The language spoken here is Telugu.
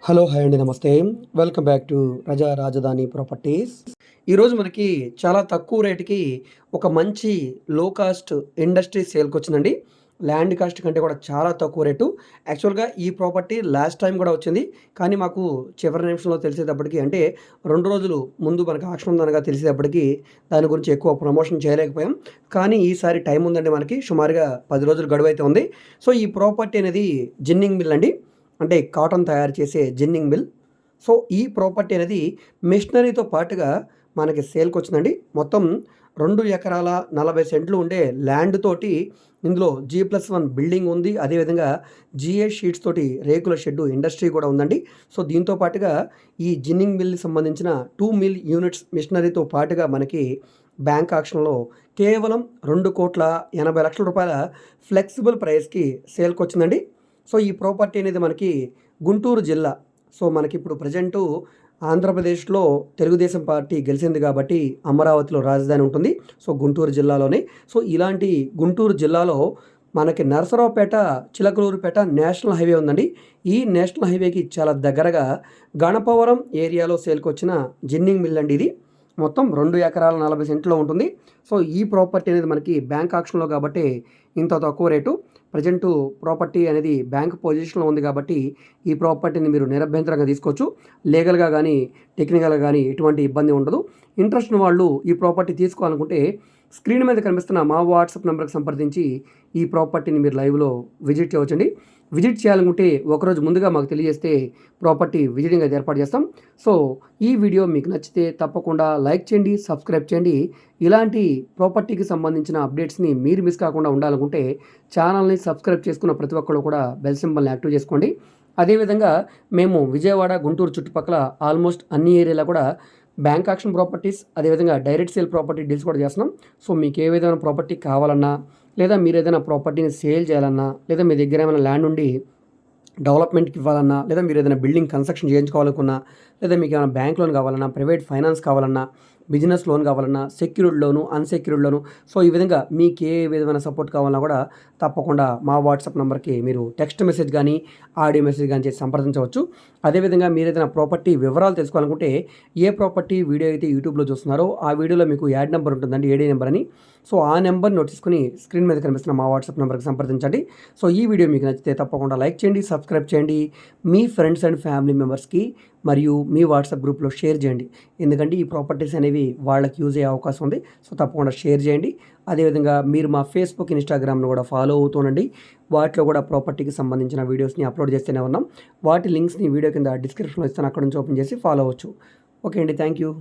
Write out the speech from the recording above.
హలో! హాయ్ అండి. నమస్తే. వెల్కమ్ బ్యాక్ టు రజా రాజధాని ప్రాపర్టీస్. ఈరోజు మనకి చాలా తక్కువ రేట్‌కి ఒక మంచి లో కాస్ట్ ఇండస్ట్రీ సేల్‌కొచ్చిందండి. ల్యాండ్ కాస్ట్ కంటే కూడా చాలా తక్కువ రేటు. యాక్చువల్‌గా ఈ ప్రాపర్టీ లాస్ట్ టైమ్ కూడా వచ్చింది. కానీ మాకు చివరి నిమిషంలో తెలిసేటప్పటికి అంటే 2 రోజులు ముందు మనకు ఆక్షన్ ఉందనగా తెలిసేటప్పటికి దాని గురించి ఎక్కువ ప్రమోషన్ చేయలేకపోయాం. కానీ ఈసారి టైం ఉందండి మనకి. సుమారుగా 10 రోజులు గడువైతే ఉంది. సో, ఈ ప్రాపర్టీ అనేది జిన్నింగ్ మిల్ అండి. అంటే కాటన్ తయారు చేసే జిన్నింగ్ మిల్. సో, ఈ ప్రాపర్టీ అనేది మెషినరీతో పాటుగా మనకి సేల్‌కొచ్చిందండి. మొత్తం 2 ఎకరాల 40 సెంట్లు ఉండే ల్యాండ్ తోటి ఇందులో G+1 బిల్డింగ్ ఉంది. అదేవిధంగా GA షీట్స్ తోటి రేకుల షెడ్డు ఇండస్ట్రీ కూడా ఉందండి. సో, దీంతో పాటుగా ఈ జిన్నింగ్ మిల్‌కి సంబంధించిన 2 మిల్ యూనిట్స్ మిషనరీతో పాటుగా మనకి బ్యాంక్ ఆక్షన్‌లో కేవలం రూ. 2,80,00,000 ఫ్లెక్సిబుల్ ప్రైస్‌కి సేల్‌కొచ్చిందండి. సో, ఈ ప్రాపర్టీ అనేది మనకి గుంటూరు జిల్లా. సో, మనకిప్పుడు ప్రెజెంటు ఆంధ్రప్రదేశ్‌లో తెలుగుదేశం పార్టీ గెలిసింది కాబట్టి అమరావతిలో రాజధాని ఉంటుంది. సో, గుంటూరు జిల్లాలోనే. సో, ఇలాంటి గుంటూరు జిల్లాలో మనకి నరసరావుపేట, చిలకలూరుపేట నేషనల్ హైవే ఉందండి. ఈ నేషనల్ హైవేకి చాలా దగ్గరగా గణపవరం ఏరియాలో సేల్‌కొచ్చిన జిన్నింగ్ మిల్ అండి ఇది. మొత్తం 2 ఎకరాల 40 సెంట్లో ఉంటుంది. సో, ఈ ప్రాపర్టీ అనేది మనకి బ్యాంక్ ఆక్షన్‌లో కాబట్టి ఇంత తక్కువ రేటు. ప్రెజెంటు ప్రాపర్టీ అనేది బ్యాంక్ పొజిషన్‌లో ఉంది కాబట్టి ఈ ప్రాపర్టీని మీరు నిరభ్యంతరంగా తీసుకోవచ్చు. లీగల్‌గా గానీ, టెక్నికల్‌గా గానీ ఎటువంటి ఇబ్బంది ఉండదు. ఇంట్రెస్ట్ ఉన్న వాళ్ళు ఈ ప్రాపర్టీ తీసుకోవాలనుకుంటే స్క్రీన్ మీద కనిపిస్తున్న మా వాట్సాప్ నంబర్‌కి సంప్రదించి ఈ ప్రాపర్టీని మీరు లైవ్‌లో విజిట్ చేయవచ్చండి. విజిట్ చేయాలనుకుంటే ఒకరోజు ముందుగా మాకు తెలియజేస్తే ప్రాపర్టీ విజిటింగ్ అయితే ఏర్పాటు చేస్తాం. సో, ఈ వీడియో మీకు నచ్చితే తప్పకుండా లైక్ చేయండి, సబ్స్క్రైబ్ చేయండి. ఇలాంటి ప్రాపర్టీకి సంబంధించిన అప్డేట్స్‌ని మీరు మిస్ కాకుండా ఉండాలనుకుంటే ఛానల్‌ని సబ్స్క్రైబ్ చేసుకున్న ప్రతి ఒక్కళ్ళు కూడా బెల్ సింబల్‌ని యాక్టివ్ చేసుకోండి. అదేవిధంగా మేము విజయవాడ, గుంటూరు చుట్టుపక్కల ఆల్మోస్ట్ అన్ని ఏరియాలో కూడా బ్యాంక్ ఆక్షన్ ప్రాపర్టీస్, అదేవిధంగా డైరెక్ట్ సేల్ ప్రాపర్టీ డీల్స్ కూడా చేస్తున్నాం. సో, మీకు ఏ విధమైన ప్రాపర్టీ కావాలన్నా, లేదా మీరు ఏదైనా ప్రాపర్టీని సేల్ చేయాలన్నా, లేదా మీ దగ్గర ఏమైనా ల్యాండ్ ఉండి డెవలప్మెంట్‌కి ఇవ్వాలన్నా, లేదా మీరు ఏదైనా బిల్డింగ్ కన్‌స్ట్రక్షన్ చేయించుకోవాలనుకున్నా, లేదా మీకు ఏమైనా బ్యాంక్ లోన్ కావాలన్నా, ప్రైవేట్ ఫైనాన్స్ కావాలన్నా, బిజినెస్ లోన్ కావాలన్నా, సెక్యూర్డ్ లోను, అన్‌సెక్యూర్డ్ లోను, సో, ఈ విధంగా మీకు ఏ విధమైన సపోర్ట్ కావాలన్నా కూడా తప్పకుండా మా వాట్సాప్ నంబర్‌కి మీరు టెక్స్ట్ మెసేజ్ గానీ, ఆడియో మెసేజ్ గానీ చేసి సంప్రదించవచ్చు. అదేవిధంగా మీరు ఏదైనా ప్రాపర్టీ వివరాలు తెలుసుకోవాలనుకుంటే ఏ ప్రాపర్టీ వీడియో అయితే యూట్యూబ్‌లో చూస్తున్నారో ఆ వీడియోలో మీకు యాడ్ నెంబర్ ఉంటుందండి, ఏడీ నెంబర్ అని. సో, ఆ నెంబర్ నోట్ చేసుకొని స్క్రీన్ మీద కనిపిస్తున్న మా వాట్సాప్ నెంబర్‌కి సంప్రదించండి. సో, ఈ వీడియో మీకు నచ్చితే తప్పకుండా లైక్ చేయండి, సబ్స్క్రైబ్ చేయండి. మీ ఫ్రెండ్స్ అండ్ ఫ్యామిలీ మెంబర్స్‌కి మరియు మీ వాట్సాప్ గ్రూప్‌లో షేర్ చేయండి. ఎందుకంటే ఈ ప్రాపర్టీస్ అనేవి వాళ్ళకి యూజ్ అయ్యే అవకాశం ఉంది. సో, తప్పకుండా షేర్ చేయండి. అదేవిధంగా మీరు మా ఫేస్‌బుక్, ఇన్‌స్టాగ్రామ్‌ను కూడా ఫాలో అవుతుండండి. వాటిలో కూడా ప్రాపర్టీకి సంబంధించిన వీడియోస్‌ని అప్లోడ్ చేస్తూనే ఉన్నాం. వాటి లింక్స్‌ని వీడియో కింద డిస్క్రిప్షన్‌లో ఇస్తాను. అక్కడ నుంచి ఓపెన్ చేసి ఫాలో అవ్వచ్చు. ఓకే అండి. Thank you.